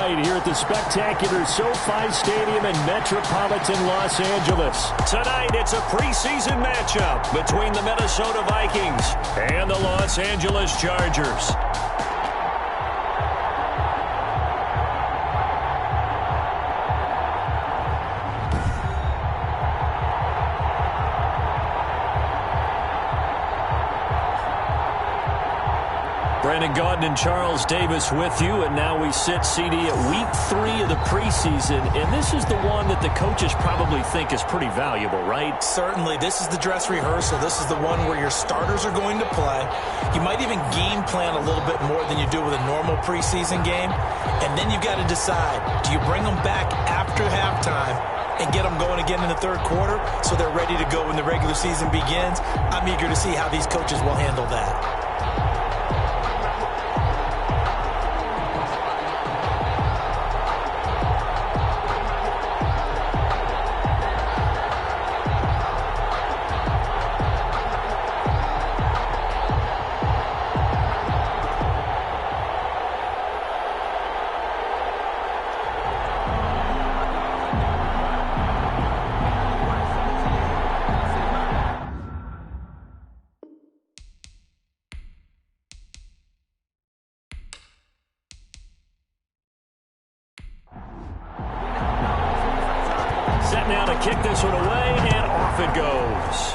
tonight here at the spectacular SoFi Stadium in metropolitan Los Angeles. Tonight, it's a preseason matchup between the Minnesota Vikings and the Los Angeles Chargers. Brandon Gaudin and Charles Davis with you, and now we sit, CD, at week 3 of the preseason, and this is the one that the coaches probably think is pretty valuable, right? Certainly. This is the dress rehearsal. This is the one where your starters are going to play. You might even game plan a little bit more than you do with a normal preseason game, and then you've got to decide, do you bring them back after halftime and get them going again in the third quarter so they're ready to go when the regular season begins? I'm eager to see how these coaches will handle that. Set now to kick this one away, and off it goes.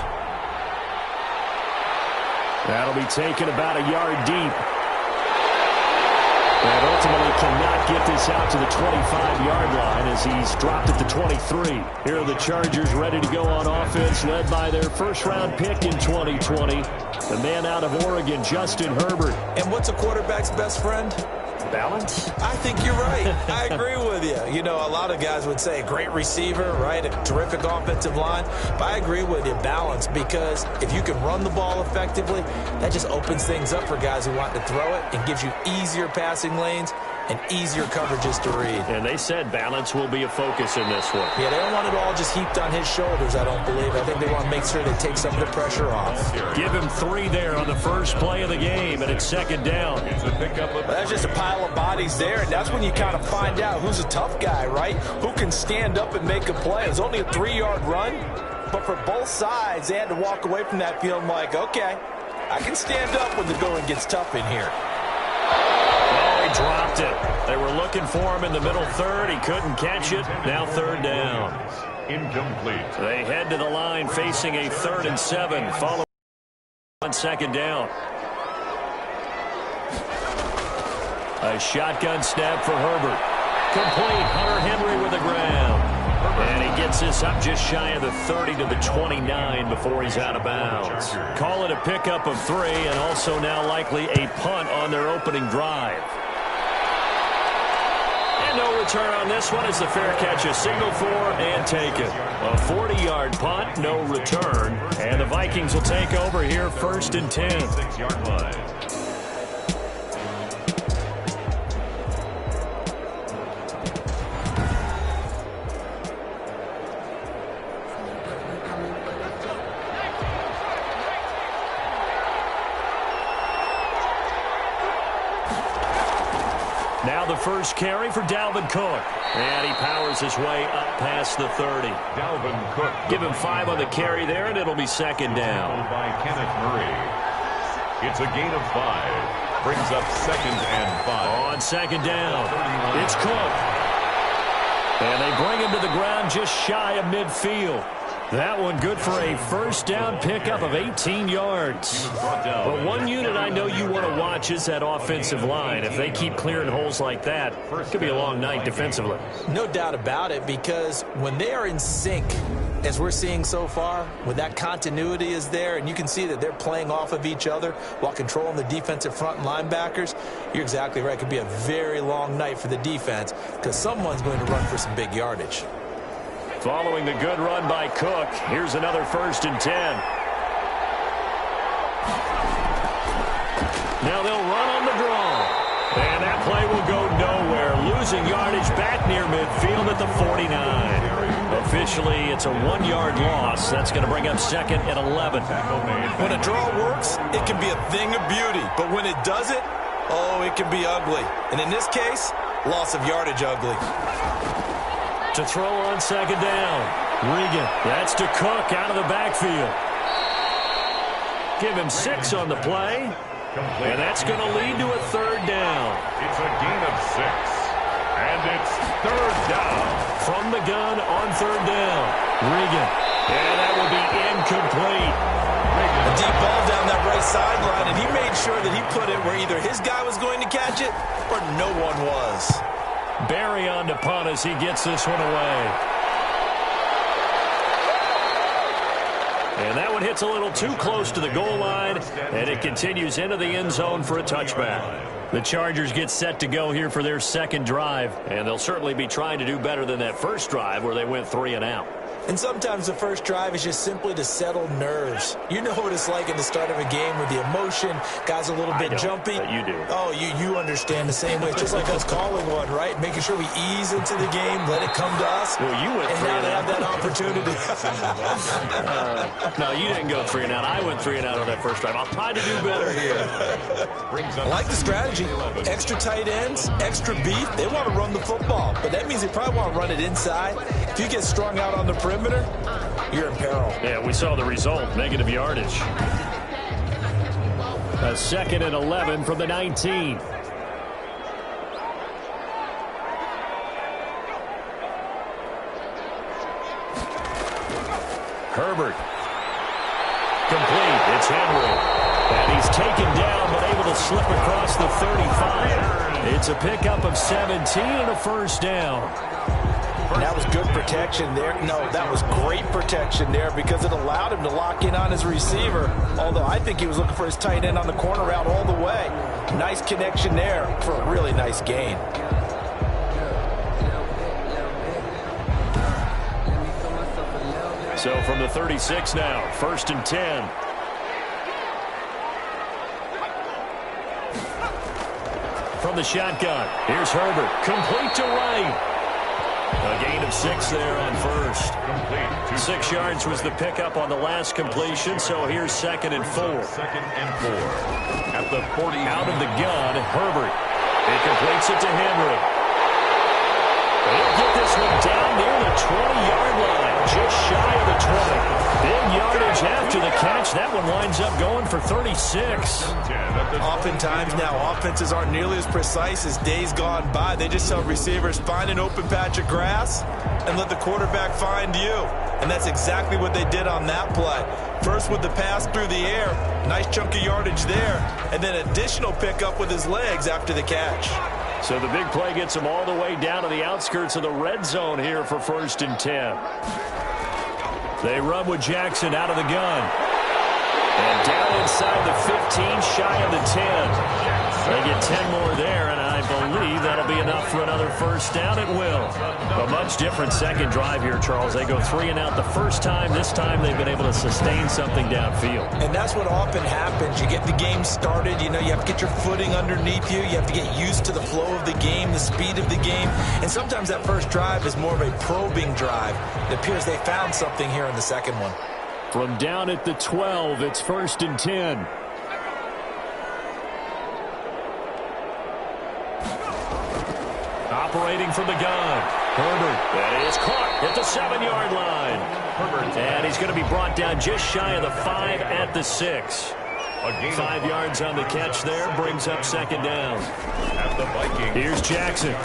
That'll be taken about a yard deep. And ultimately cannot get this out to the 25-yard line as he's dropped at the 23. Here are the Chargers ready to go on offense, led by their first-round pick in 2020, the man out of Oregon, Justin Herbert. And what's a quarterback's best friend? Balance? I think you're right. I agree with you. You know, a lot of guys would say a great receiver, right? A terrific offensive line. But I agree with you, balance, because if you can run the ball effectively, that just opens things up for guys who want to throw it and gives you easier passing lanes and easier coverages to read. And they said balance will be a focus in this one. Yeah, they don't want it all just heaped on his shoulders, I don't believe. I think they want to make sure they take some of the pressure off. Give him 3 there on the first play of the game, and it's second down. That's just a pile of bodies there, and that's when you kind of find out who's a tough guy, right? Who can stand up and make a play. It was only a 3-yard run, but for both sides, they had to walk away from that feeling like, okay, I can stand up when the going gets tough in here. He dropped it. They were looking for him in the middle third. He couldn't catch it. Now third down. Incomplete. They head to the line facing a 3rd and 7. Follow on second down. A shotgun snap for Herbert. Complete. Hunter Henry with the ground. And he gets this up just shy of the 30 to the 29 before he's out of bounds. Call it a pickup of 3, and also now likely a punt on their opening drive. And no return on this one as the fair catch is signaled for and taken. A 40-yard punt, no return. And the Vikings will take over here 1st and 10. 6-yard line. Now the first carry for Dalvin Cook. And he powers his way up past the 30. Dalvin Cook. Give him 5 on the carry there, and it'll be second down. By Kenneth Murray. It's a gain of 5. Brings up 2nd and 5. On second down, it's Cook. And they bring him to the ground just shy of midfield. That one good for a first down pickup of 18 yards. But one unit I know you want to watch is that offensive line. If they keep clearing holes like that, it could be a long night defensively. No doubt about it, because when they are in sync, as we're seeing so far, when that continuity is there and you can see that they're playing off of each other while controlling the defensive front and linebackers, you're exactly right. It could be a very long night for the defense because someone's going to run for some big yardage. Following the good run by Cook, here's another 1st and 10. Now they'll run on the draw. And that play will go nowhere. Losing yardage back near midfield at the 49. Officially, it's a 1-yard loss. That's going to bring up 2nd and 11. When a draw works, it can be a thing of beauty. But when it doesn't, oh, it can be ugly. And in this case, Loss of yardage ugly. To throw on second down. Regan. That's to Cook out of the backfield. Give him 6 on the play. And that's going to lead to a third down. It's a gain of 6. And it's third down. From the gun on third down. Regan. And that will be incomplete. A deep ball down that right sideline, and he made sure that he put it where either his guy was going to catch it or no one was. Barry on to punt as he gets this one away. And that one hits a little too close to the goal line, and it continues into the end zone for a touchback. The Chargers get set to go here for their second drive, and they'll certainly be trying to do better than that first drive where they went 3 and out. And sometimes the first drive is just simply to settle nerves. You know what it's like in the start of a game with the emotion. Guys a little bit jumpy. But you do. Oh, you understand the same way. It's just like us calling one, right? Making sure we ease into the game, let it come to us. Well, you went and 3 now and they out. have that opportunity. No, you didn't go 3 and out. I went 3 and out on that first drive. I'll try to do better here. I like the strategy. Extra tight ends, extra beef. They want to run the football, but that means they probably want to run it inside. If you get strung out on the perimeter, you're in peril. Yeah, we saw the result. Negative yardage. A 2nd and 11 from the 19. Herbert. Complete. It's Henry. And he's taken down but able to slip across the 35. It's a pickup of 17 and a first down. And that was good protection there. No, that was great protection there because it allowed him to lock in on his receiver. Although I think he was looking for his tight end on the corner route all the way. Nice connection there for a really nice gain. So from the 36 now, 1st and 10. From the shotgun, here's Herbert. Complete to Wright. A gain of 6 there on first. 6 yards was the pickup on the last completion, so here's 2nd and 4. 2nd and 4. At the 40. Out of the gun, Herbert. He completes it to Henry. He'll get this one down near the 20-yard line, just shy of the 20. Big yardage after the catch. That one winds up going for 36. Oftentimes now, offenses aren't nearly as precise as days gone by. They just tell receivers, find an open patch of grass and let the quarterback find you. And that's exactly what they did on that play. First with the pass through the air, nice chunk of yardage there, and then additional pickup with his legs after the catch. So the big play gets him all the way down to the outskirts of the red zone here for 1st and 10. They run with Jackson out of the gun. And down inside the 15, shy of the 10. They get 10 more there, and I believe that'll be enough for another first down. It will. A much different second drive here, Charles. They go 3 and out the first time. This time they've been able to sustain something downfield. And that's what often happens. You get the game started. You know, you have to get your footing underneath you. You have to get used to the flow of the game, the speed of the game. And sometimes that first drive is more of a probing drive. It appears they found something here in the second one. From down at the 12, it's 1st and 10. Operating from the gun. Herbert. That is caught at the 7-yard line. Herbert. And he's going to be brought down just shy of the 5 at the 6. 5 yards on the catch there. Brings up 2nd down. At the Vikings. Here's Jackson.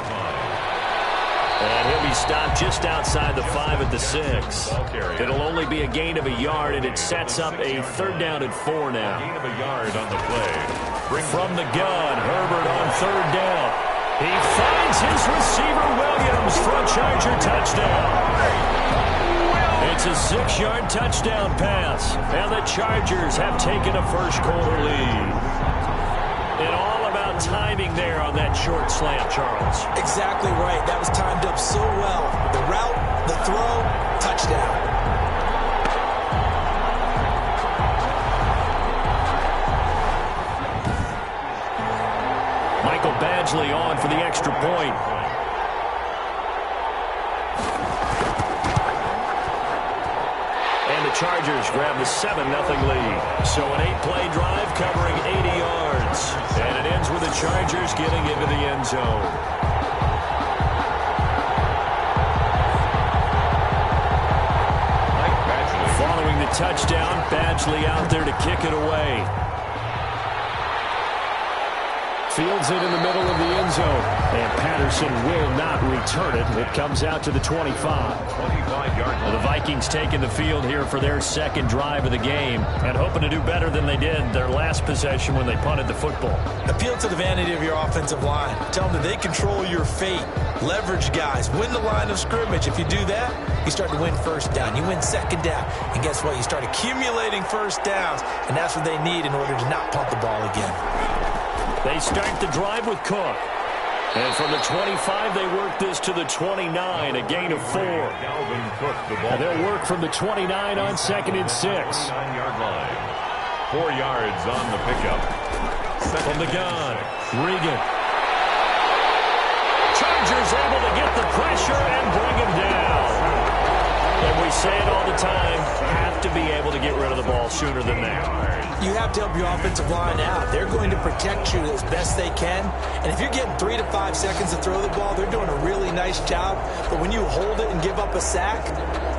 And he'll be stopped just outside the 5 at the 6. It'll only be a gain of a yard, and it sets up a 3rd down and 4 now. Gain of a yard on the play. From the gun, Herbert on 3rd down. He finds his receiver, Williams, for a Charger touchdown. It's a 6-yard touchdown pass, and the Chargers have taken a first-quarter lead. And all about timing there on that short slant, Charles. Exactly right. That was timed up so well. The route, the throw, touchdown. Michael Badgley on for the extra point. And the Chargers grab the 7-0 lead. So an 8-play drive covering 80 yards. And it ends with the Chargers getting into the end zone. Badgley out there to kick it away. Fields it in the middle of the end zone. And Patterson will not return it. It comes out to the 25. 25-yard line. The Vikings taking the field here for their second drive of the game and hoping to do better than they did their last possession when they punted the football. Appeal to the vanity of your offensive line. Tell them that they control your fate. Leverage guys. Win the line of scrimmage. If you do that, you start to win first down. You win second down. And guess what? You start accumulating first downs. And that's what they need in order to not punt the ball again. They start the drive with Cook. And from the 25, they work this to the 29, a gain of 4. Dalvin Cook, the ball. And they'll work from the 29 on 2nd and 6. 9-yard line. 4 yards on the pickup. From the gun, Regan. Chargers able to get the pressure and bring him down. And we say it all the time, have to be able to get rid of the ball sooner than that. You have to help your offensive line out. They're going to protect you as best they can. And if you're getting 3 to 5 seconds to throw the ball, they're doing a really nice job. But when you hold it and give up a sack,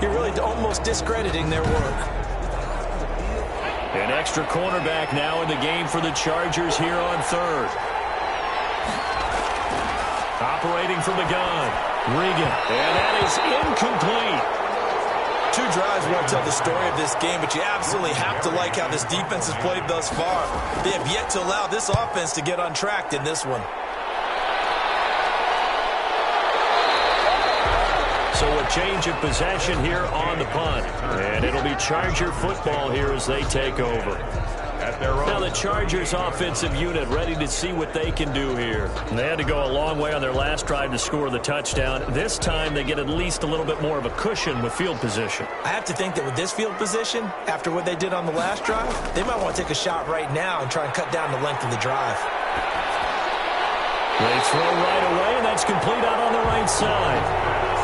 you're really almost discrediting their work. An extra cornerback now in the game for the Chargers here on 3rd. Operating from the gun, Regan. And that is incomplete. 2 drives won't tell the story of this game, but you absolutely have to like how this defense has played thus far. They have yet to allow this offense to get untracked in this one. So a change of possession here on the punt. And it'll be Charger football here as they take over. Now the Chargers offensive unit ready to see what they can do here. They had to go a long way on their last drive to score the touchdown. This time they get at least a little bit more of a cushion with field position. I have to think that with this field position, after what they did on the last drive, they might want to take a shot right now and try and cut down the length of the drive. They throw right away, and that's complete out on the right side.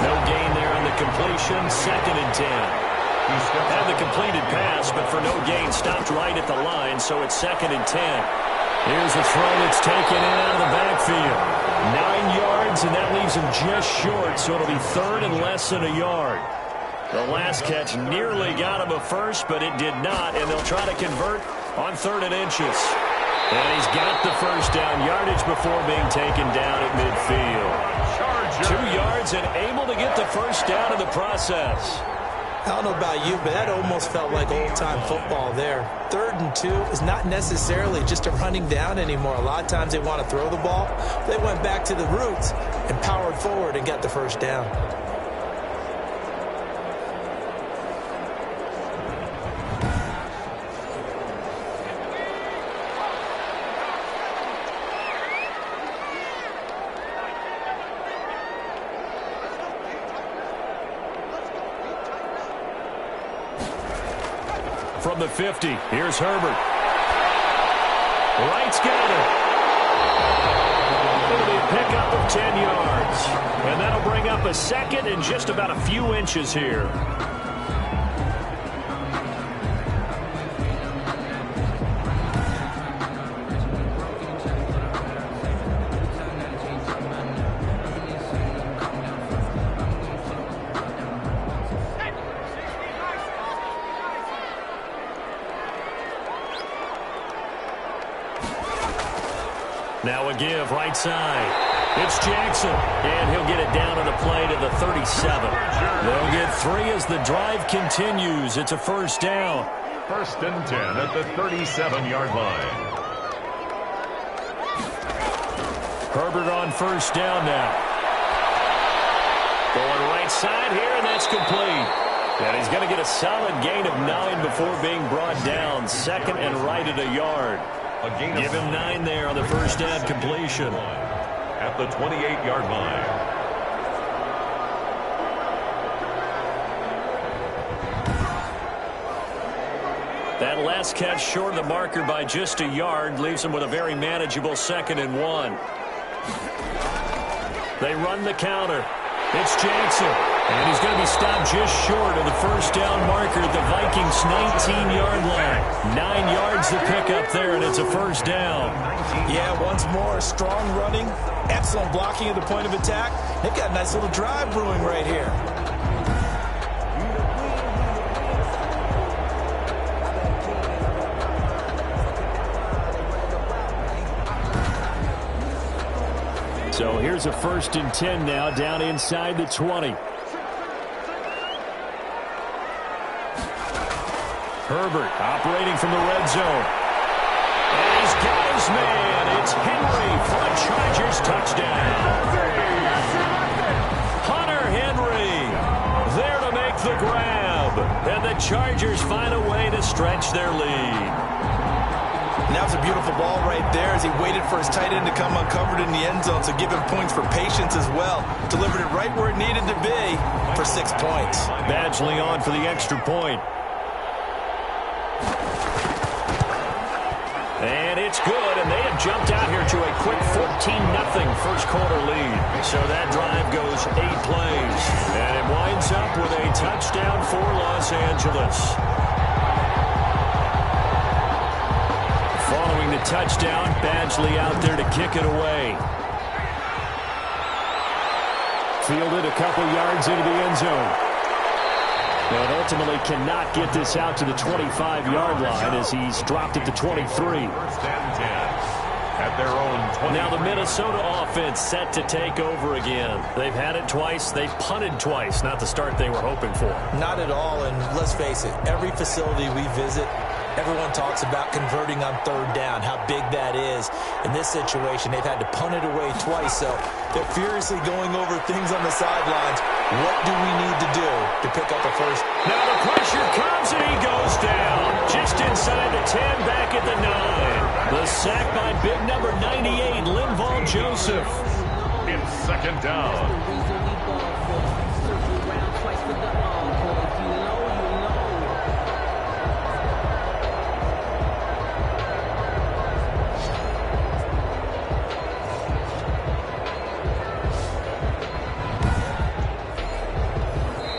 No gain there on the completion, 2nd and 10. Had the completed pass, but for no gain, stopped right at the line, so it's 2nd and 10. Here's the throw that's taken in out of the backfield. 9 yards, and that leaves him just short, so it'll be 3rd and less than a yard. The last catch nearly got him a first, but it did not, and they'll try to convert on 3rd and inches. And he's got the first down yardage before being taken down at midfield. 2 yards and able to get the first down in the process. I don't know about you, but that almost felt like old-time football there. 3rd and 2 is not necessarily just a running down anymore. A lot of times they want to throw the ball. They went back to the roots and powered forward and got the first down. From the 50, here's Herbert. Wright's got it. It'll be a pickup of 10 yards. And that'll bring up a 2nd and just about a few inches here. Now a give, right side. It's Jackson, and he'll get it down on the play to the 37. They'll get 3 as the drive continues. It's a first down. 1st and 10 at the 37-yard line. Herbert on first down now. Going right side here, and that's complete. And he's going to get a solid gain of 9 before being brought down. 2nd and right at a yard. Give him 9 there on the first down completion. At the 28-yard line. That last catch short of the marker by just a yard leaves him with a very manageable 2nd and 1. They run the counter. It's Jackson. And he's going to be stopped just short of the first down marker at the Vikings' 19-yard line. 9 yards to pick up there, and it's a first down. Yeah, once more, strong running, excellent blocking at the point of attack. They've got a nice little drive brewing right here. So here's a 1st and 10 now, down inside the 20. Herbert operating from the red zone. And he's got his man. It's Henry for a Chargers touchdown. Hunter Henry there to make the grab. And the Chargers find a way to stretch their lead. And that was a beautiful ball right there as he waited for his tight end to come uncovered in the end zone, so give him points for patience as well. Delivered it right where it needed to be for 6 points. Badgley on for the extra point. And it's good, and they have jumped out here to a quick 14-0 first quarter lead. So that drive goes 8 plays, and it winds up with a touchdown for Los Angeles. Following the touchdown, Badgley out there to kick it away. Fielded a couple yards into the end zone. And ultimately cannot get this out to the 25-yard line as he's dropped it to 23. 1st and 10 at their own 20. Now the Minnesota offense set to take over again. They've had it twice. They've punted twice. Not the start they were hoping for. Not at all, and let's face it, every facility we visit, everyone talks about converting on 3rd down, how big that is. In this situation, they've had to punt it away twice, so they're furiously going over things on the sidelines. What do we need to do to pick up a first? Now the pressure comes, and he goes down. Just inside the 10, back at the 9. The sack by big number 98, Linval Joseph. It's 2nd down.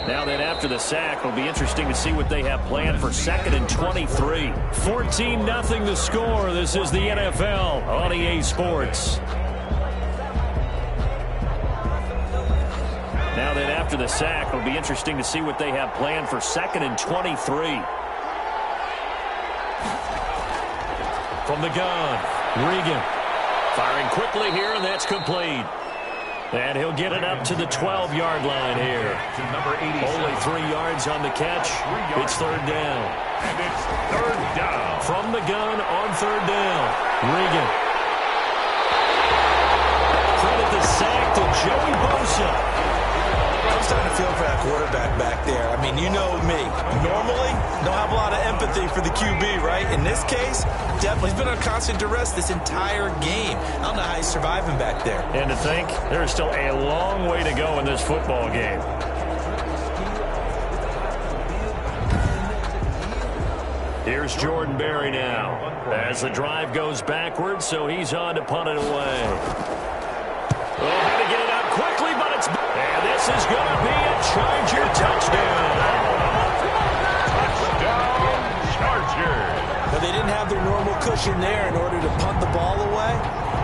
Now then, after the sack, it'll be interesting to see what they have planned for 2nd and 23. 14-0 the score. This is the NFL on EA Sports. Now then, after the sack, it'll be interesting to see what they have planned for 2nd and 23. From the gun, Regan firing quickly here, and that's complete. And he'll get it up to the 12-yard line here. To number 87. Only 3 yards on the catch. It's 3rd down. And it's 3rd down. From the gun on 3rd down. Regan. Credit the sack to Joey Bosa. I'm starting to feel for that quarterback back there. I mean, you know me. Normally, don't have a lot of empathy for the QB, right? In this case, definitely. He's been on constant duress this entire game. I don't know how he's surviving back there. And to think, there's still a long way to go in this football game. Here's Jordan Berry now. As the drive goes backwards, so he's on to punt it away. Oh, had to get it out quickly, but it's... And this is going to be a Charger touchdown. Touchdown, Chargers. But they didn't have their normal cushion there in order to punt the ball away.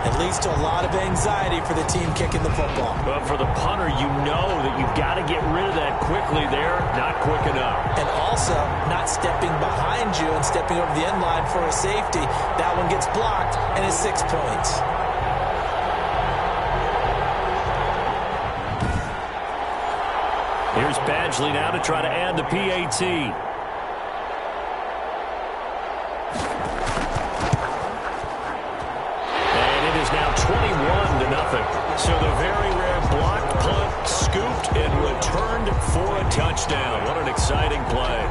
It leads to a lot of anxiety for the team kicking the football. But for the punter, you know that you've got to get rid of that quickly there. Not quick enough. And also, not stepping behind you and stepping over the end line for a safety. That one gets blocked, and it's 6 points. Here's Badgley now to try to add the PAT. And it is now 21-0. So the very rare blocked punt, scooped, and returned for a touchdown. What an exciting play.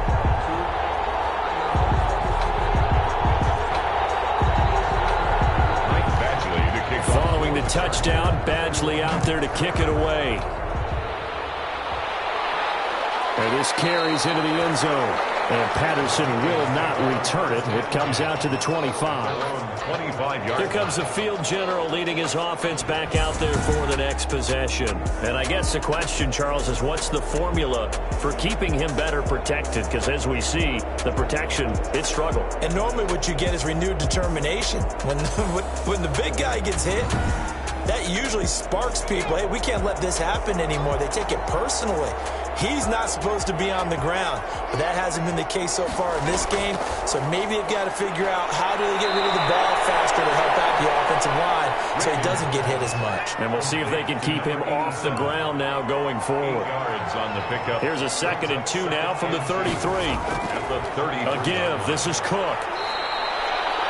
Mike Badgley to kick off. Following the touchdown, Badgley out there to kick it away. And this carries into the end zone. And Patterson will not return it. It comes out to the 25. 25 Here comes the field general leading his offense back out there for the next possession. And I guess the question, Charles, is what's the formula for keeping him better protected? Because as we see, the protection, it struggled. And normally what you get is renewed determination. When the big guy gets hit, that usually sparks people. Hey, we can't let this happen anymore. They take it personally. He's not supposed to be on the ground, but that hasn't been the case so far in this game. So maybe they've got to figure out how do they get rid of the ball faster to help out the offense. offensive line so he doesn't get hit as much. And we'll see if they can keep him off the ground now going forward. Here's a 2nd and 2 now from the 33. A give. This is Cook.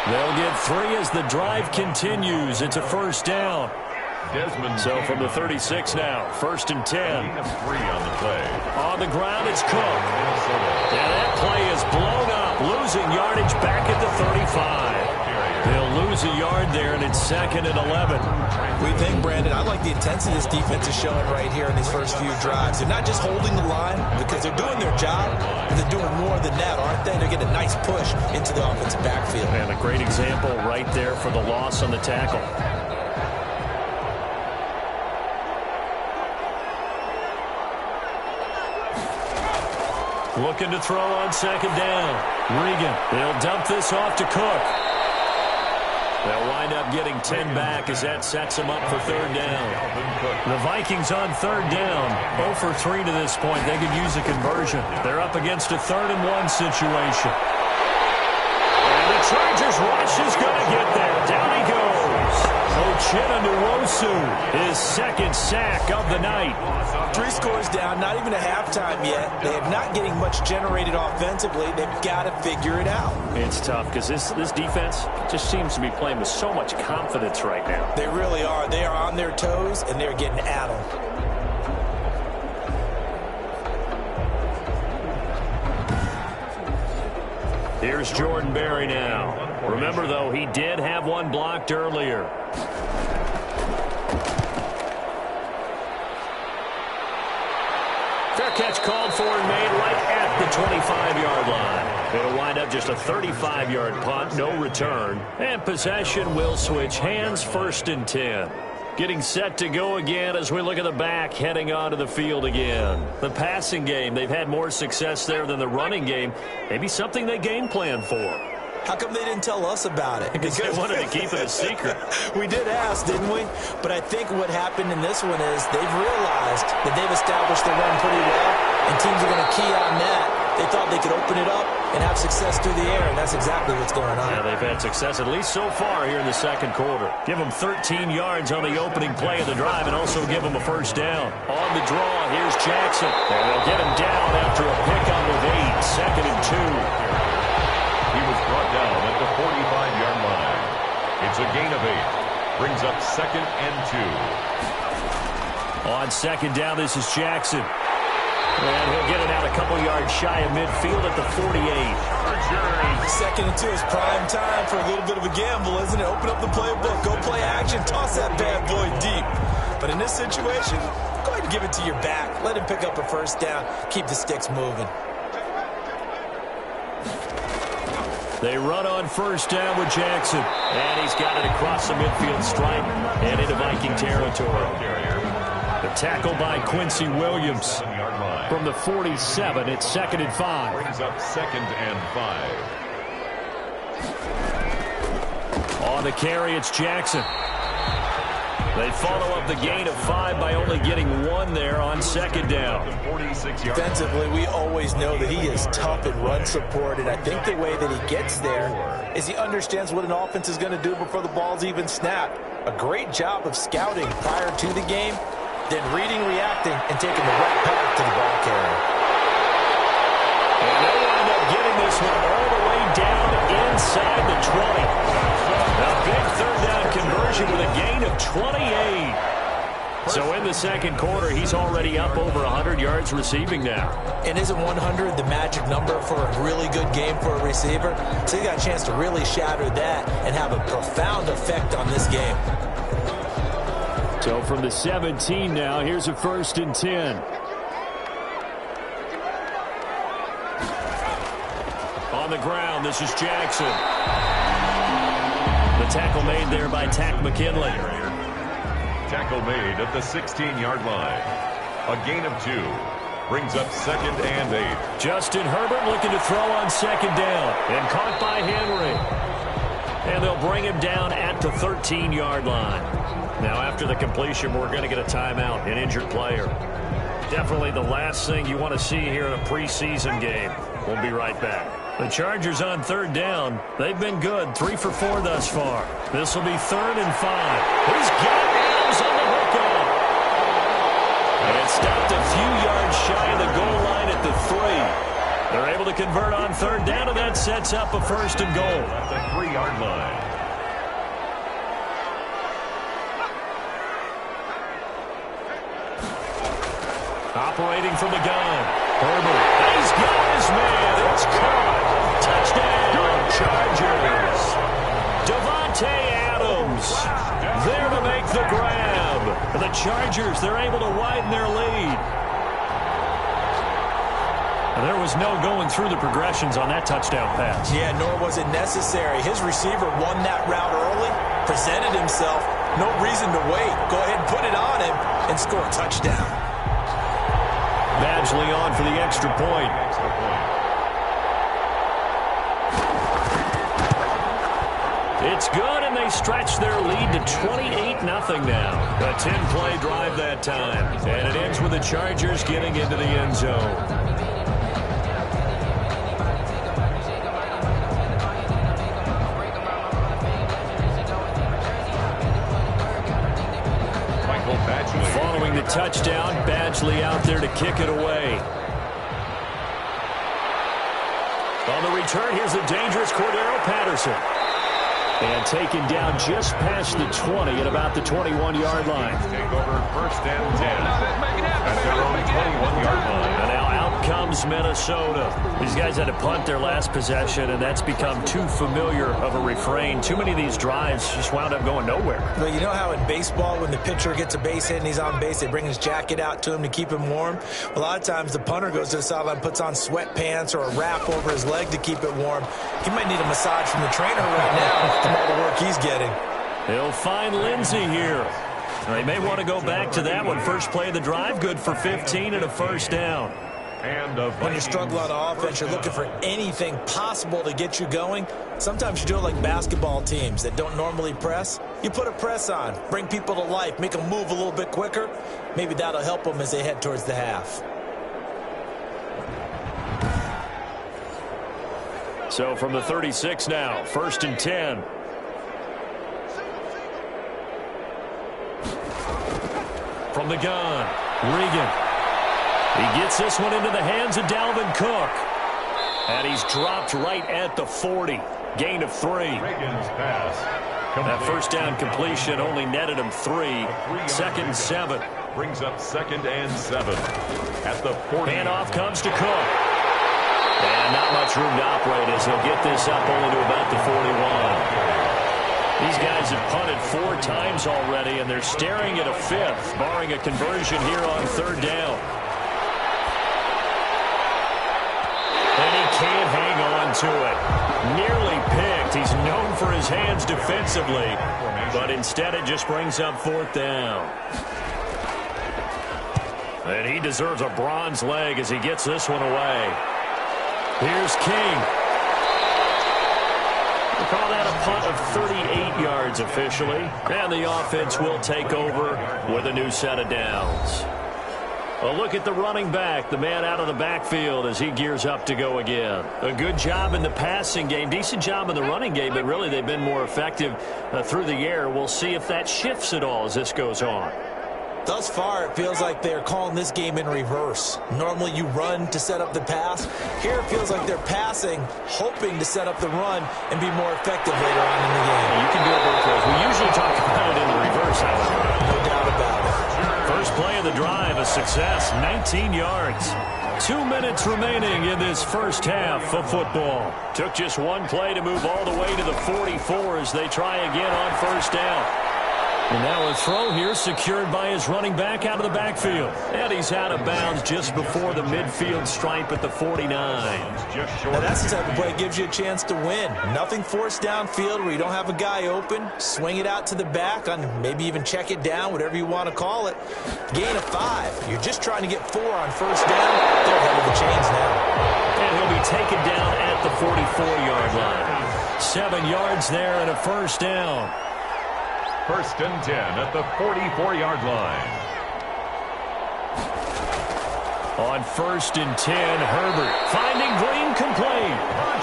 They'll get 3 as the drive continues. It's a first down. So from the 36 now, 1st and 10. On the play. On the ground, it's Cook. And that play is blown up, losing yardage back at the 35. They'll lose a yard there, and it's 2nd and 11. We think, Brandon, I like the intensity this defense is showing right here in these first few drives. They're not just holding the line because they're doing their job, but they're doing more than that, aren't they? They're getting a nice push into the offensive backfield. And a great example right there for the loss on the tackle. Looking to throw on 2nd down. Regan, they'll dump this off to Cook. They'll wind up getting 10 back as that sets them up for 3rd down. The Vikings on 3rd down. 0 for 3 to this point. They could use a conversion. They're up against a 3rd and 1 situation. And the Chargers rush is going to get there. Down he goes. Ochena Nwosu, his 2nd sack of the night. 3 scores down, not even a halftime yet. They are not getting much generated offensively. They've got to figure it out. It's tough because this defense just seems to be playing with so much confidence right now. They really are. They are on their toes, and they're getting at them. Here's Jordan Berry now. Remember, though, he did have one blocked earlier. Fair catch called for and made right at the 25-yard line. It'll wind up just a 35-yard punt, no return. And possession will switch hands, 1st and 10. Getting set to go again as we look at the back, heading onto the field again. The passing game, they've had more success there than the running game. Maybe something they game plan for. How come they didn't tell us about it? Because they wanted to keep it a secret. We did ask, didn't we? But I think what happened in this one is they've realized that they've established the run pretty well, and teams are going to key on that. They thought they could open it up and have success through the air, and that's exactly what's going on. Yeah, they've had success at least so far here in the 2nd quarter. Give them 13 yards on the opening play of the drive and also give them a 1st down. On the draw, here's Jackson. And they'll get him down after a pickup of 8, 2nd and 2. He was brought down at the 45-yard line. It's a gain of 8. Brings up 2nd and 2. On 2nd down, this is Jackson. And he'll get it out a couple yards shy of midfield at the 48. 2nd and 2 is prime time for a little bit of a gamble, isn't it? Open up the playbook, go play action, toss that bad boy deep. But in this situation, go ahead and give it to your back. Let him pick up a 1st down. Keep the sticks moving. They run on 1st down with Jackson. And he's got it across the midfield stripe and into Viking territory. The tackle by Quincy Williams. From the 47, it's 2nd and 5. Brings up 2nd and 5. On the carry, it's Jackson. They follow up the gain of 5 by only getting 1 there on 2nd down. Defensively, we always know that he is tough in run support, and I think the way that he gets there is he understands what an offense is going to do before the ball's even snapped. A great job of scouting prior to the game, then reading, reacting, and taking the right path to the ball carrier. And they wind up getting this one all the way down inside the 20. A big 3rd down conversion with a gain of 28. So in the 2nd quarter, he's already up over 100 yards receiving now. And isn't 100 the magic number for a really good game for a receiver? So he got a chance to really shatter that and have a profound effect on this game. So from the 17 now, here's a 1st and 10. On the ground, this is Jackson. The tackle made there by Tack McKinley. Tackle made at the 16-yard line. A gain of 2. Brings up 2nd and 8. Justin Herbert looking to throw on 2nd down. And caught by Henry. And they'll bring him down at the 13-yard line. Now, after the completion, we're going to get a timeout, an injured player. Definitely the last thing you want to see here in a preseason game. We'll be right back. The Chargers on third down. They've been good, 3 for 4 thus far. This will be 3rd and 5. He's got Adams on the hookup. And it's stopped a few yards shy of the goal line at the 3. They're able to convert on third down, and that sets up a 1st and goal. At the 3-yard line. Operating from the gun. Herbert. He's got his man. It's caught. Touchdown, Chargers. Davante Adams there to make the grab. The Chargers, they're able to widen their lead. And there was no going through the progressions on that touchdown pass. Yeah, nor was it necessary. His receiver won that route early, presented himself. No reason to wait. Go ahead and put it on him and score a touchdown. Badgley on for the extra point. It's good, and they stretch their lead to 28-0 now. A 10-play drive that time. And it ends with the Chargers getting into the end zone. Following the touchdown, Badgley out there to kick it away. On the return, here's the dangerous Cordero Patterson. And taken down just past the 20 at about the 21-yard line. Take over 1st and 10 at their own 21-yard line. And now out comes Minnesota. These guys had to punt their last possession, and that's become too familiar of a refrain. Too many of these drives just wound up going nowhere. Well, you know how in baseball, when the pitcher gets a base hit and he's on base, they bring his jacket out to him to keep him warm? Well, a lot of times the punter goes to the sideline, puts on sweatpants or a wrap over his leg to keep it warm. He might need a massage from the trainer right now from all the work he's getting. He'll find Lindsey here. They may want to go back to that one. First play of the drive, good for 15 and a 1st down. And when you struggle on offense, you're looking for anything possible to get you going. Sometimes you do it like basketball teams that don't normally press. You put a press on, bring people to life, make them move a little bit quicker. Maybe that'll help them as they head towards the half. So from the 36 now, 1st and 10. From the gun, Regan. He gets this one into the hands of Dalvin Cook. And he's dropped right at the 40. Gain of 3. Reagan's pass. That 1st down completion only netted him 3. 2nd and 7. Brings up 2nd and 7. At the 40. Handoff comes to Cook. And not much room to operate as he'll get this up only to about the 41. These guys have punted 4 times already, and they're staring at a 5th, barring a conversion here on 3rd down. And he can't hang on to it. Nearly picked. He's known for his hands defensively, but instead it just brings up 4th down. And he deserves a bronze leg as he gets this one away. Here's King. We'll call that a punt of 38 yards officially. And the offense will take over with a new set of downs. A look at the running back, the man out of the backfield as he gears up to go again. A good job in the passing game, decent job in the running game, but really they've been more effective through the air. We'll see if that shifts at all as this goes on. Thus far, it feels like they're calling this game in reverse. Normally you run to set up the pass. Here it feels like they're passing, hoping to set up the run and be more effective later on in the game. You can do it both ways. We usually talk about it in the reverse, however. No doubt about it. First play of the drive, a success, 19 yards. 2 minutes remaining in this first half of football. Took just one play to move all the way to the 44 as they try again on 1st down. And now a throw here secured by his running back out of the backfield. And he's out of bounds just before the midfield stripe at the 49. Now that's the type of play that gives you a chance to win. Nothing forced downfield where you don't have a guy open. Swing it out to the back, on maybe even check it down, whatever you want to call it. Gain of 5. You're just trying to get 4 on 1st down. They're ahead of the chains now. And he'll be taken down at the 44-yard line. 7 yards there and a 1st down. 1st and 10 at the 44-yard line. On 1st and 10, Herbert finding Green complete.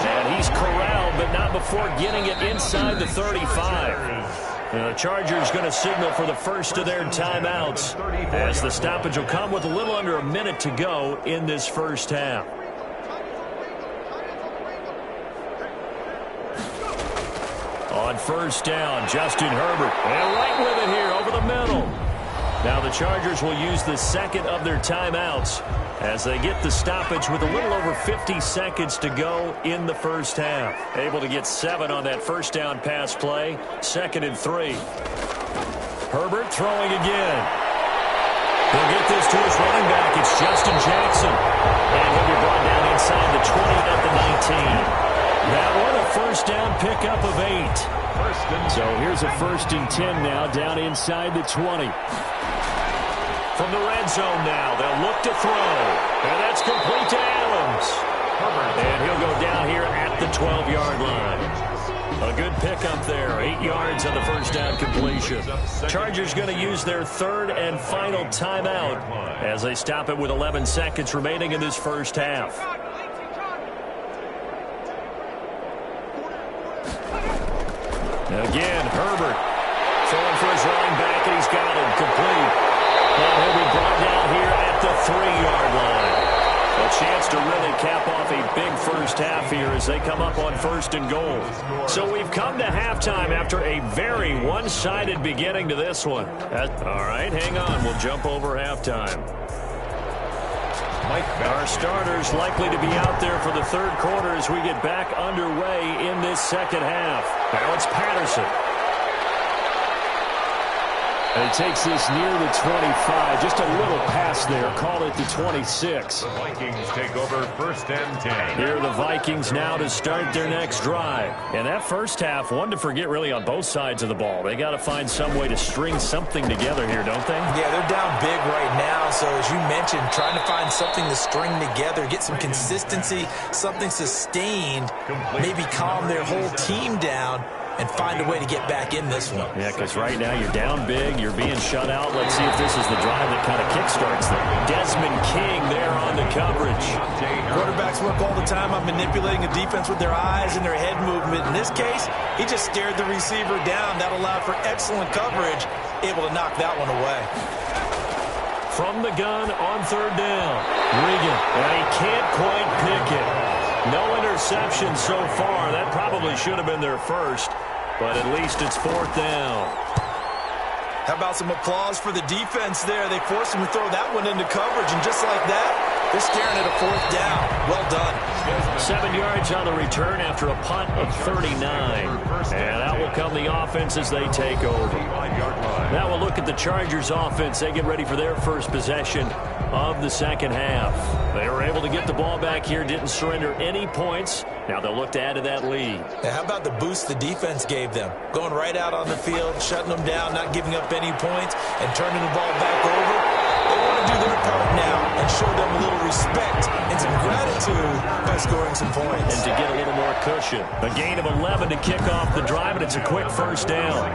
And he's corralled, but not before getting it inside the 35. The Chargers going to signal for the first of their timeouts, as the stoppage will come with a little under a minute to go in this first half. On 1st down, Justin Herbert. And right with it here over the middle. Now the Chargers will use the second of their timeouts as they get the stoppage with a little over 50 seconds to go in the first half. Able to get 7 on that first down pass play. 2nd and 3. Herbert throwing again. He'll get this to his running back. It's Justin Jackson. And he'll be brought down inside the 20 at the 19. That one a first down pickup of 8. So here's a 1st and 10 now down inside the 20. From the red zone now, they'll look to throw. And that's complete to Adams. And he'll go down here at the 12-yard line. A good pickup there. 8 yards on the first down completion. Chargers going to use their 3rd and final timeout as they stop it with 11 seconds remaining in this first half. Again, Herbert throwing for his running back, and he's got him complete. And he'll be brought down here at the 3-yard line. A chance to really cap off a big first half here as they come up on 1st and goal. So we've come to halftime after a very one-sided beginning to this one. All right, hang on. We'll jump over halftime. Our starters likely to be out there for the 3rd quarter as we get back underway in this second half. Now it's Patterson. And he takes this near the 25. Just a little pass there. Call it the 26. The Vikings take over 1st and 10. Here are the Vikings now to start their next drive. And that first half, one to forget really on both sides of the ball. They got to find some way to string something together here, don't they? Yeah, they're down big right now. So as you mentioned, trying to find something to string together, get some consistency, something sustained, maybe calm their whole team down and find a way to get back in this one. Yeah, because right now you're down big, you're being shut out. Let's see if this is the drive that kind of kickstarts them. Desmond King there on the coverage. Quarterbacks work all the time on manipulating a defense with their eyes and their head movement. In this case, he just stared the receiver down. That allowed for excellent coverage, able to knock that one away. From the gun on 3rd down. Regan, and he can't quite pick it. No interception so far. That probably should have been their first, but at least it's 4th down. How about some applause for the defense there? They forced him to throw that one into coverage, and just like that, they're staring at a 4th down. Well done. 7 yards on the return after a punt of 39. And out will come the offense as they take over. Now we'll look at the Chargers offense. They get ready for their first possession of the second half. They were able to get the ball back here, didn't surrender any points. Now they'll look to add to that lead. Now how about the boost the defense gave them? Going right out on the field, shutting them down, not giving up any points, and turning the ball back over. They want to do their part now and show them a little respect and some gratitude by scoring some points. And to get a little more cushion. A gain of 11 to kick off the drive, and it's a quick first down.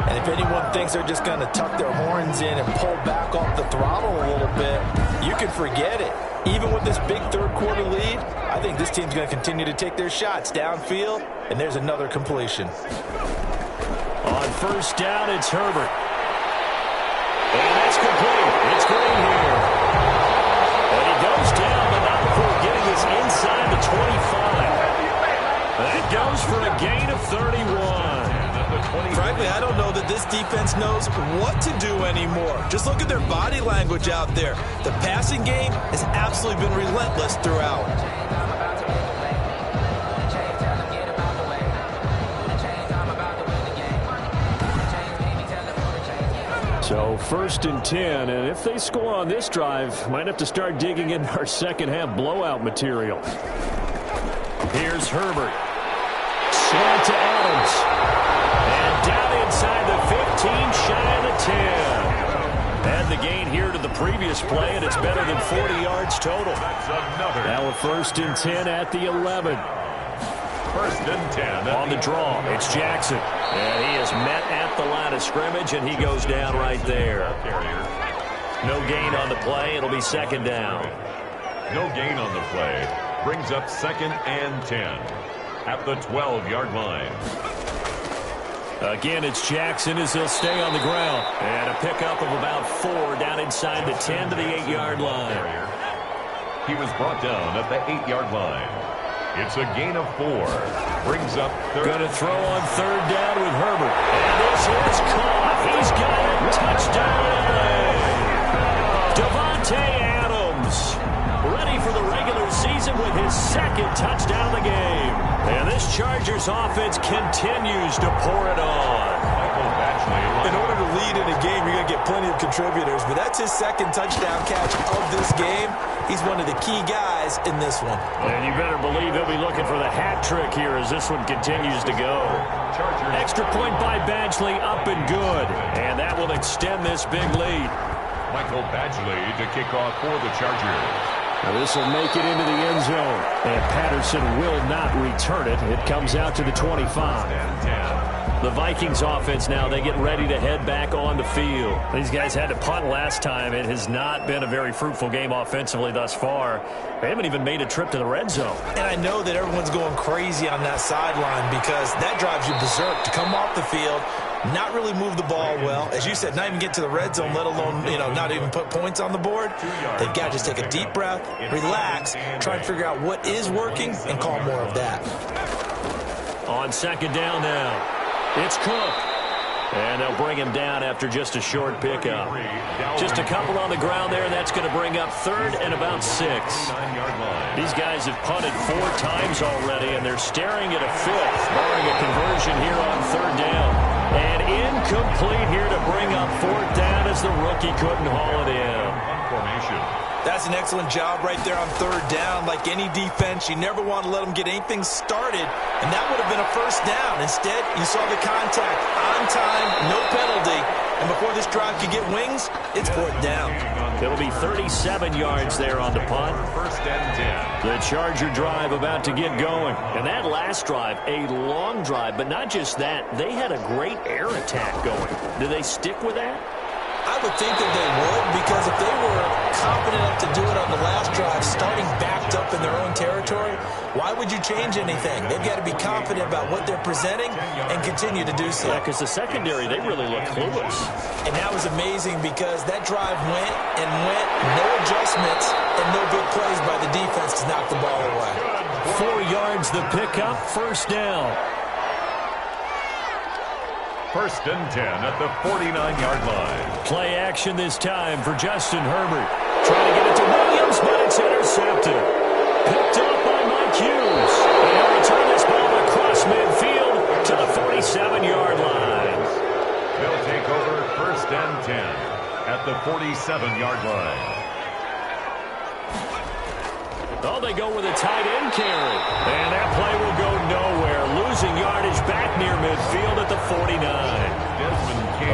And if anyone thinks they're just going to tuck their horns in and pull back off the throttle a little bit, you can forget it. Even with this big 3rd quarter lead, I think this team's going to continue to take their shots downfield, and there's another completion. On 1st down, it's Herbert. And that's complete. It's Green here. And he goes down, but not before getting this inside the 25. That goes for a gain of 31. Frankly, I don't know that this defense knows what to do anymore. Just look at their body language out there. The passing game has absolutely been relentless throughout. So 1st and 10, and if they score on this drive, might have to start digging in our second half blowout material. Here's Herbert. Slant to Adams. And down inside the 15, shy of the 10. Add the gain here to the previous play, and it's better than 40 yards total. Now a 1st and 10 at the 11. 1st and 10. On the draw, it's Jackson. And he is met at the line of scrimmage, and he goes down right there. No gain on the play. It'll be second down. No gain on the play. Brings up 2nd and 10 at the 12-yard line. Again, it's Jackson as he'll stay on the ground. And a pickup of about 4 down inside the 10 to the 8-yard line. He was brought down at the 8-yard line. It's a gain of 4. Brings up 3rd. Going to throw on 3rd down with Herbert. And this is caught. He's got it. Touchdown. Davante Adams ready for the regular season with his 2nd touchdown of the game. And this Chargers offense continues to pour it on. In order to lead in a game, you're going to get plenty of contributors, but that's his 2nd touchdown catch of this game. He's one of the key guys in this one. And you better believe he'll be looking for the hat trick here as this one continues to go. Extra point by Badgley, up and good. And that will extend this big lead. Michael Badgley to kick off for the Chargers. Now this will make it into the end zone. And Patterson will not return it. It comes out to the 25. The Vikings offense now, they get ready to head back on the field. These guys had to punt last time. It has not been a very fruitful game offensively thus far. They haven't even made a trip to the red zone. And I know that everyone's going crazy on that sideline because that drives you berserk to come off the field, not really move the ball well. As you said, not even get to the red zone, let alone, not even put points on the board. They've got to just take a deep breath, relax, try and figure out what is working, and call more of that. On 2nd down now. It's Cook. And they'll bring him down after just a short pickup. Just a couple on the ground there. That's going to bring up 3rd and about 6. These guys have punted 4 times already, and they're staring at a 5th, barring a conversion here on 3rd down. And incomplete here to bring up 4th down as the rookie couldn't haul it in. That's an excellent job right there on 3rd down. Like any defense, you never want to let them get anything started, and that would have been a 1st down. Instead, you saw the contact on time, no penalty, and before this drive could get wings, it's 4th down. It'll be 37 yards there on the punt. 1st and 10. The Charger drive about to get going. And that last drive, a long drive, but not just that. They had a great air attack going. Do they stick with that? I would think that they would, because if they were confident enough to do it on the last drive, starting backed up in their own territory, why would you change anything? They've got to be confident about what they're presenting and continue to do so. Yeah, because the secondary, they really look clueless. And that was amazing because that drive went and went, no adjustments, and no big plays by the defense to knock the ball away. 4 yards the pickup, 1st down. 1st and 10 at the 49-yard line. Play action this time for Justin Herbert. Trying to get it to Williams, but it's intercepted. Picked up by Mike Hughes. And he'll return this ball across midfield to the 47-yard line. They'll take over 1st and 10 at the 47-yard line. Oh, they go with a tight end carry. And that play will go nowhere. Losing yardage back near midfield at the 49.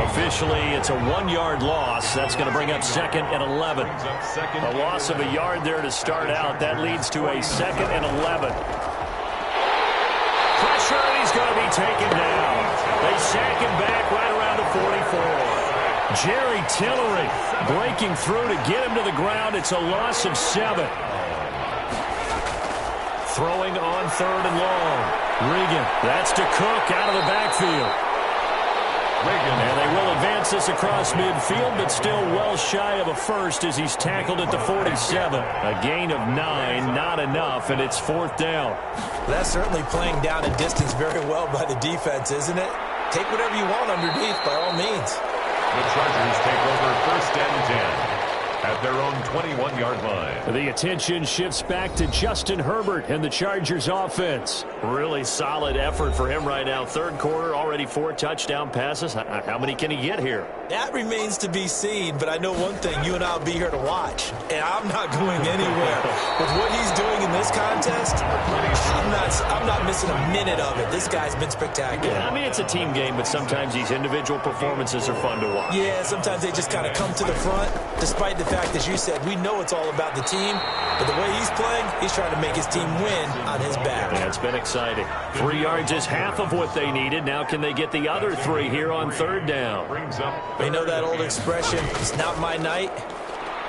Officially, it's a 1-yard loss. That's going to bring up 2nd and 11. A loss of a yard there to start out. That leads to a 2nd and 11. Pressure, and he's going to be taken down. They sack him back right around the 44. Jerry Tillery breaking through to get him to the ground. It's a loss of 7. Throwing on 3rd and long. Regan, that's to Cook out of the backfield. And they will advance this across midfield, but still well shy of a 1st as he's tackled at the 47. A gain of 9, not enough, and it's 4th down. That's certainly playing down a distance very well by the defense, isn't it? Take whatever you want underneath, by all means. The Chargers take over 1st and 10. At their own 21-yard line. The attention shifts back to Justin Herbert and the Chargers offense. Really solid effort for him right now. 3rd quarter, already 4 touchdown passes. How many can he get here? That remains to be seen, but I know one thing. You and I will be here to watch, and I'm not going anywhere. With what he's doing in this contest, I'm not missing a minute of it. This guy's been spectacular. Yeah, I mean, it's a team game, but sometimes these individual performances are fun to watch. Yeah, sometimes they just kind of come to the front, despite the fact, as you said, we know it's all about the team, but the way he's playing, he's trying to make his team win on his back. Yeah, it's been exciting. 3 yards is half of what they needed. Now can they get the other 3 here on 3rd down? Brings up You know that old expression, it's not my night?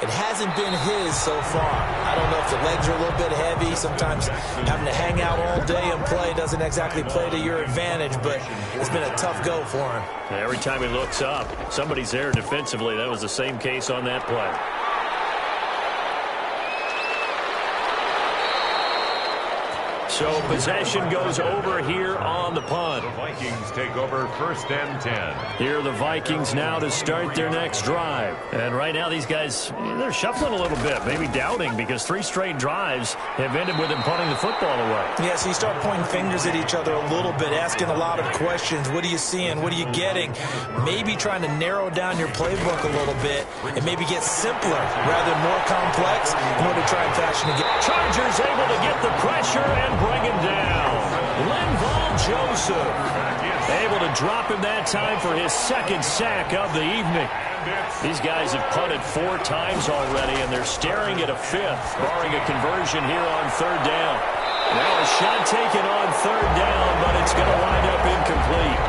It hasn't been his so far. I don't know if the legs are a little bit heavy. Sometimes having to hang out all day and play doesn't exactly play to your advantage, but it's been a tough go for him. Every time he looks up, somebody's there defensively. That was the same case on that play. So possession goes over here on the punt. The Vikings take over 1st and 10. Here are the Vikings now to start their next drive. And right now these guys, they're shuffling a little bit, maybe doubting, because 3 straight drives have ended with them punting the football away. Yeah, so you start pointing fingers at each other a little bit, asking a lot of questions. What are you seeing? What are you getting? Maybe trying to narrow down your playbook a little bit and maybe get simpler rather than more complex in order to try and fashion a game. Chargers able to get the pressure and bring him down. Linval Joseph able to drop him that time for his 2nd sack of the evening. These guys have punted 4 times already, and they're staring at a 5th, barring a conversion here on 3rd down. Now a shot taken on 3rd down, but it's going to wind up incomplete.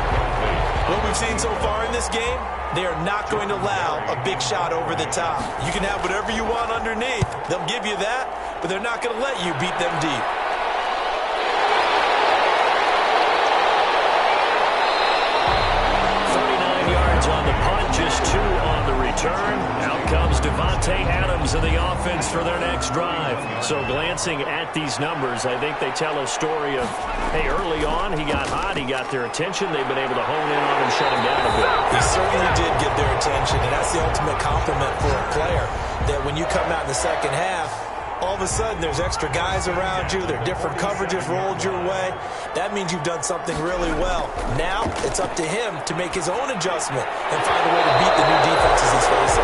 What we've seen so far in this game, they are not going to allow a big shot over the top. You can have whatever you want underneath. They'll give you that, but they're not going to let you beat them deep. 39 yards on the punt, just 2 on the return. Out comes Devontae Adams in the offense for their next drive. So glancing at these numbers, I think they tell a story of, hey, early on he got hot, he got their attention, they've been able to hone in on him, shut him down a bit. He certainly did get their attention, and that's the ultimate compliment for a player, that when you come out in the second half, all of a sudden there's extra guys around you, there are different coverages rolled your way. That means you've done something really well. Now it's up to him to make his own adjustment and find a way to beat the new defenses he's facing.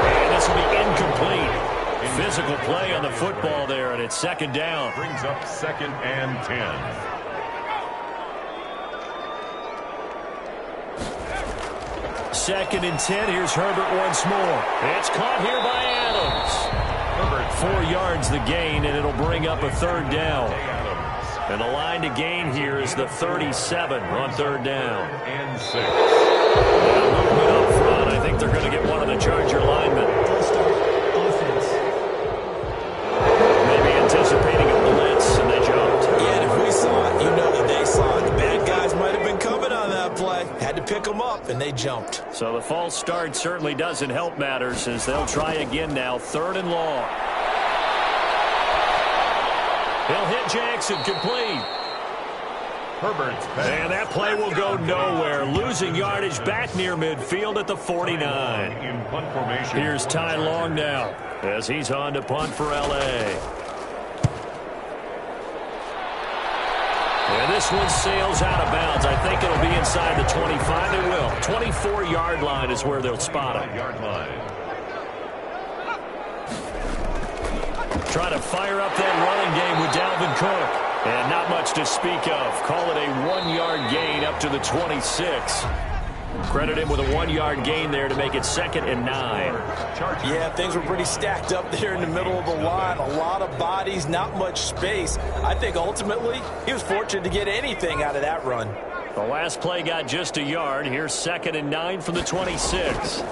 And this will be incomplete. Physical play on the football there, and it's 2nd down. Brings up 2nd and 10. Second and 10. Here's Herbert once more. It's caught here by Adams. 4 yards the gain, and it'll bring up a 3rd down. And the line to gain here is the 37 on 3rd down. And 6. Now movement up front. I think they're going to get one of the Charger linemen. Maybe anticipating a blitz, and they jumped. Yeah, and if we saw it, you know that they saw it. The bad guys might have been coming on that play. Had to pick them up, and they jumped. So the false start certainly doesn't help matters as they'll try again now. 3rd and long. He'll hit Jackson, complete. Herbert's pass. And that play will go nowhere. Losing yardage back near midfield at the 49. In punt formation. Here's Ty Long now as he's on to punt for L.A. And this one sails out of bounds. I think it'll be inside the 25. It will. 24-yard line is where they'll spot it. Yard line. Try to fire up that running game with Dalvin Cook. And not much to speak of. Call it a 1-yard gain up to the 26. Credit him with a 1-yard gain there to make it 2nd and 9. Yeah, things were pretty stacked up there in the middle of the line. A lot of bodies, not much space. I think ultimately he was fortunate to get anything out of that run. The last play got just a yard. Here's 2nd and 9 from the 26. And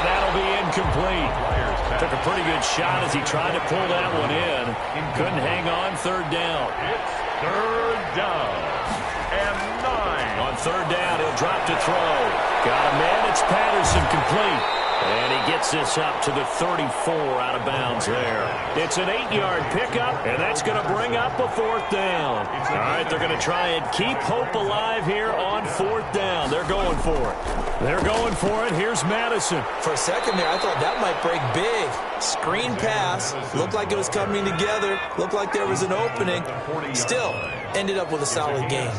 that'll be incomplete. Took a pretty good shot as he tried to pull that one in. Couldn't hang on. 3rd down. It's 3rd down. And 9. On 3rd down, he'll drop to throw. Got a man. It's Patterson, complete. And he gets this up to the 34 out of bounds there. It's an 8-yard pickup, and that's going to bring up a 4th down. All right, they're going to try and keep hope alive here on 4th down. They're going for it. They're going for it. Here's Madison. For a second there, I thought that might break big. Screen pass. Looked like it was coming together. Looked like there was an opening. Still, ended up with a solid game.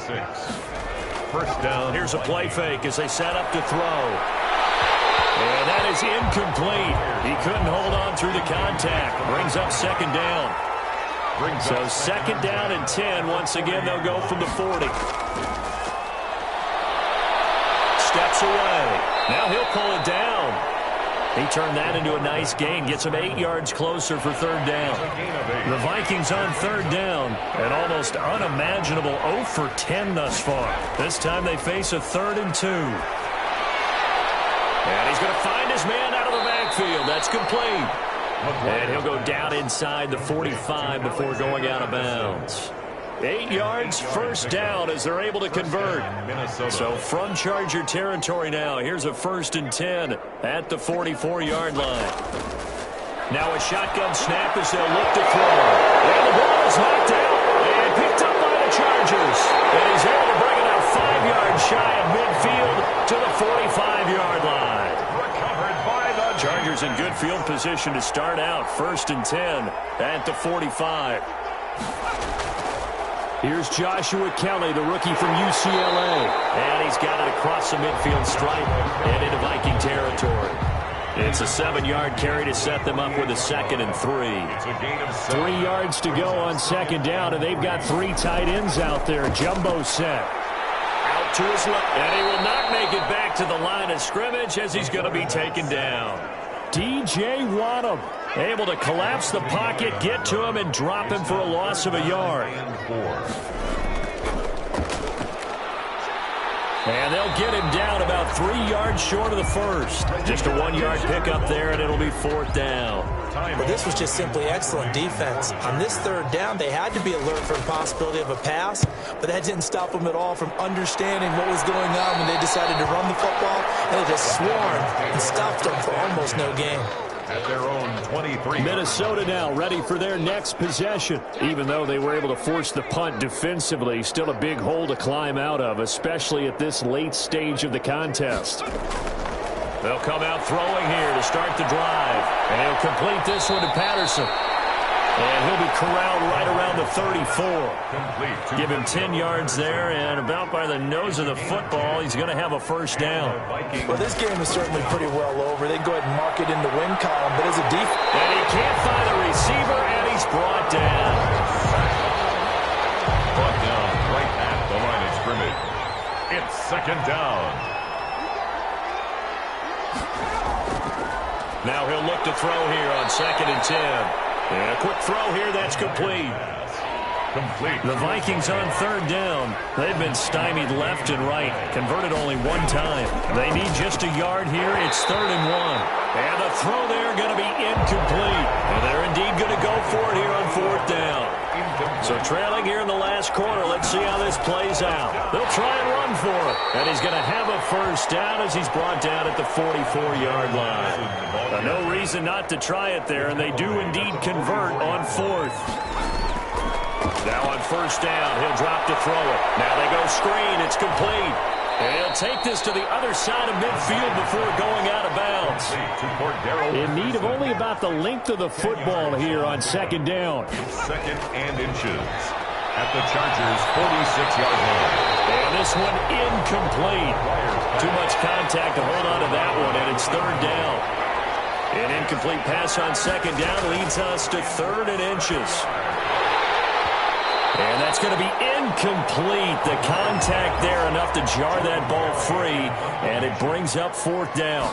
1st down. Here's a play fake as they set up to throw. And that is incomplete. He couldn't hold on through the contact. Brings up 2nd down. So 2nd down and 10. Once again, they'll go from the 40. Steps away. Now he'll pull it down. He turned that into a nice gain, gets him 8 yards closer for third down. The Vikings on third down, an almost unimaginable 0 for 10 thus far. This time they face a 3rd and 2. And he's going to find his man out of the backfield. That's complete. And he'll go down inside the 45 before going out of bounds. 8 yards, first down as they're able to convert. So from Charger territory now, here's a 1st and 10 at the 44-yard line. Now a shotgun snap as they'll look to throw. And the ball is knocked out and picked up by the Chargers. And he's able to bring it out 5 yards shy of midfield to the 45-yard line. Recovered by the Chargers in good field position to start out. 1st and 10 at the 45. Here's Joshua Kelly, the rookie from UCLA. And he's got it across the midfield stripe and into Viking territory. It's a 7-yard carry to set them up with a 2nd and 3. It's a gain of 7. 3 yards to go on 2nd down, and they've got 3 tight ends out there. Jumbo set. Out to his left, and he will not make it back to the line of scrimmage as he's going to be taken down. DJ Wadham able to collapse the pocket, get to him, and drop him for a loss of a yard. And they'll get him down about 3 yards short of the first. Just a 1-yard pickup there, and it'll be 4th down. But this was just simply excellent defense. On this 3rd down, they had to be alert for the possibility of a pass, but that didn't stop them at all from understanding what was going on when they decided to run the football, and they just swarmed and stopped them for almost no gain. At their own 23. Minnesota now ready for their next possession. Even though they were able to force the punt defensively, still a big hole to climb out of, especially at this late stage of the contest. They'll come out throwing here to start the drive. And he'll complete this one to Patterson. And he'll be corralled right around the 34. Give him 10 yards there, and about by the nose of the football, he's going to have a 1st down. Well, this game is certainly pretty well over. They can go ahead and mark it in the win column, but as a defense... And he can't find the receiver, and he's brought down. Brought down right at the line of scrimmage. It's 2nd down. Now he'll look to throw here on 2nd and 10. And a quick throw here, that's complete. The Vikings on 3rd down. They've been stymied left and right. Converted only 1 time. They need just a yard here. It's 3rd and 1. And the throw there going to be incomplete. And they're indeed going to go for it here on 4th down. So trailing here in the last quarter. Let's see how this plays out. They'll try and run for it. And he's going to have a 1st down as he's brought down at the 44-yard line. No reason not to try it there, and they do indeed convert on 4th. Now on 1st down, he'll drop to throw it. Now they go screen. It's complete. And he'll take this to the other side of midfield before going out of bounds. In need of only about the length of the football here on 2nd down. 2nd and inches at the Chargers' 46-yard line. And this one incomplete. Too much contact to hold on to that one, and it's 3rd down. An incomplete pass on 2nd down leads us to 3rd and inches. And that's going to be incomplete. The contact there enough to jar that ball free, and it brings up 4th down.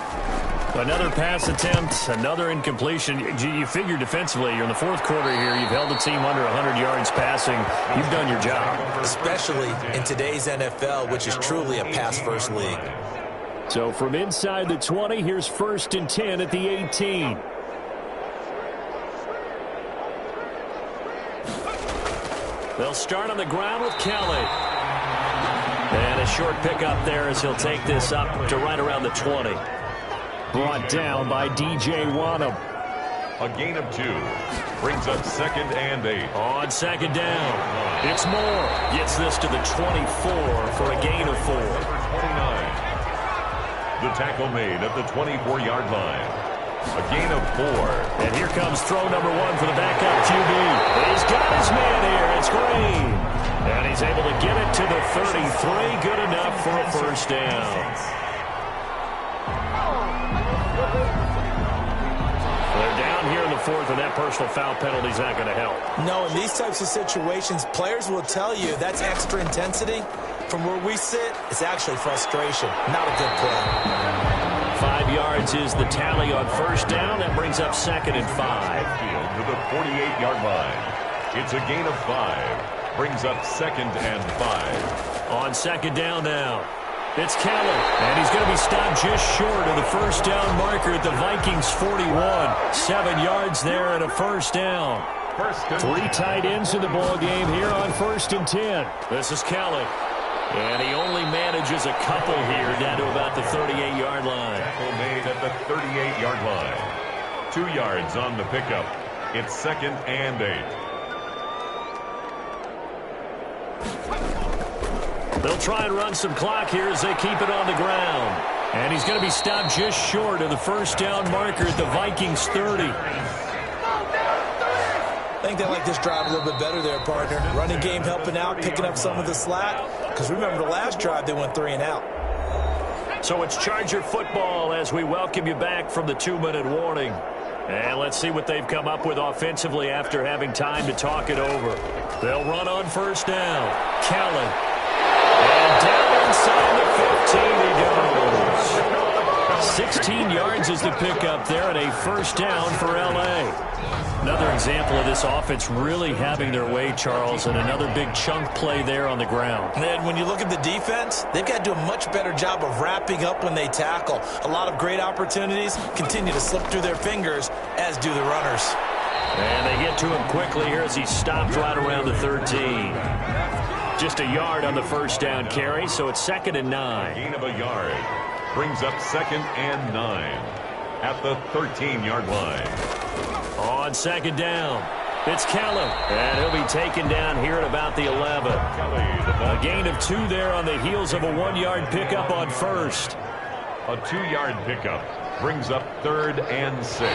Another pass attempt, another incompletion. You figure defensively, you're in the 4th quarter here. You've held the team under 100 yards passing. You've done your job. Especially in today's NFL, which is truly a pass-first league. So from inside the 20, here's 1st and 10 at the 18. They'll start on the ground with Kelly. And a short pickup there as he'll take this up to right around the 20. Brought down by DJ Wadham. A gain of 2. Brings up 2nd and 8. On 2nd down, it's Moore. Gets this to the 24 for a gain of 4. 29. The tackle made at the 24-yard line. A gain of 4. And here comes throw number 1 for the backup QB. He's got his man here. It's Green. And he's able to get it to the 33. Good enough for a 1st down. They're down here in the 4th, and that personal foul penalty is not going to help. No, in these types of situations, players will tell you that's extra intensity. From where we sit, it's actually frustration, not a good play. 5 yards is the tally on first down. That brings up 2nd and 5. Field to the 48-yard line. It's a gain of 5. Brings up 2nd and 5. On 2nd down now. It's Keller, and he's going to be stopped just short of the first down marker at the Vikings 41. 7 yards there and a first down. 3 tight ends in the ball game here on 1st and 10. This is Kelly. And he only manages a couple here down to about the 38-yard line. Tackle made at the 38-yard line. 2 yards on the pickup. It's 2nd and 8. They'll try and run some clock here as they keep it on the ground. And he's going to be stopped just short of the first down marker at the Vikings 30. I think they like this drive a little bit better there, partner. Running game helping out, picking up some of the slack. Because remember the last drive, they went 3 and out. So it's Charger football as we welcome you back from the 2-minute warning. And let's see what they've come up with offensively after having time to talk it over. They'll run on first down. Callan. And down inside the 15 he goes. 16 yards is the pickup there and a first down for L.A. Another example of this offense really having their way, Charles, and another big chunk play there on the ground. And when you look at the defense, they've got to do a much better job of wrapping up when they tackle. A lot of great opportunities continue to slip through their fingers, as do the runners. And they get to him quickly here as he stopped right around the 13. Just a yard on the first down carry, so it's 2nd and 9. Gain of a yard. Brings up 2nd and 9 at the 13-yard line. On 2nd down, it's Keller, and he'll be taken down here at about the 11. A gain of 2 there on the heels of a 1-yard pickup on first. A 2-yard pickup brings up 3rd and 6.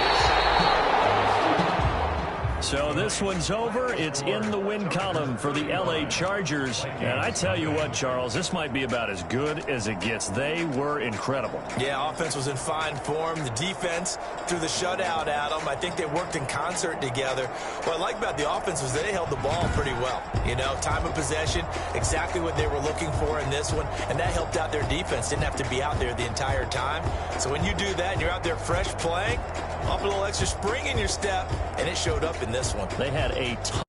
So this one's over. It's in the win column for the L.A. Chargers. And I tell you what, Charles, this might be about as good as it gets. They were incredible. Yeah, offense was in fine form. The defense threw the shutout at them. I think they worked in concert together. What I like about the offense was they held the ball pretty well. You know, time of possession, exactly what they were looking for in this one. And that helped out their defense. Didn't have to be out there the entire time. So when you do that and you're out there fresh playing, up a little extra spring in your step, and it showed up in this one. They had a ton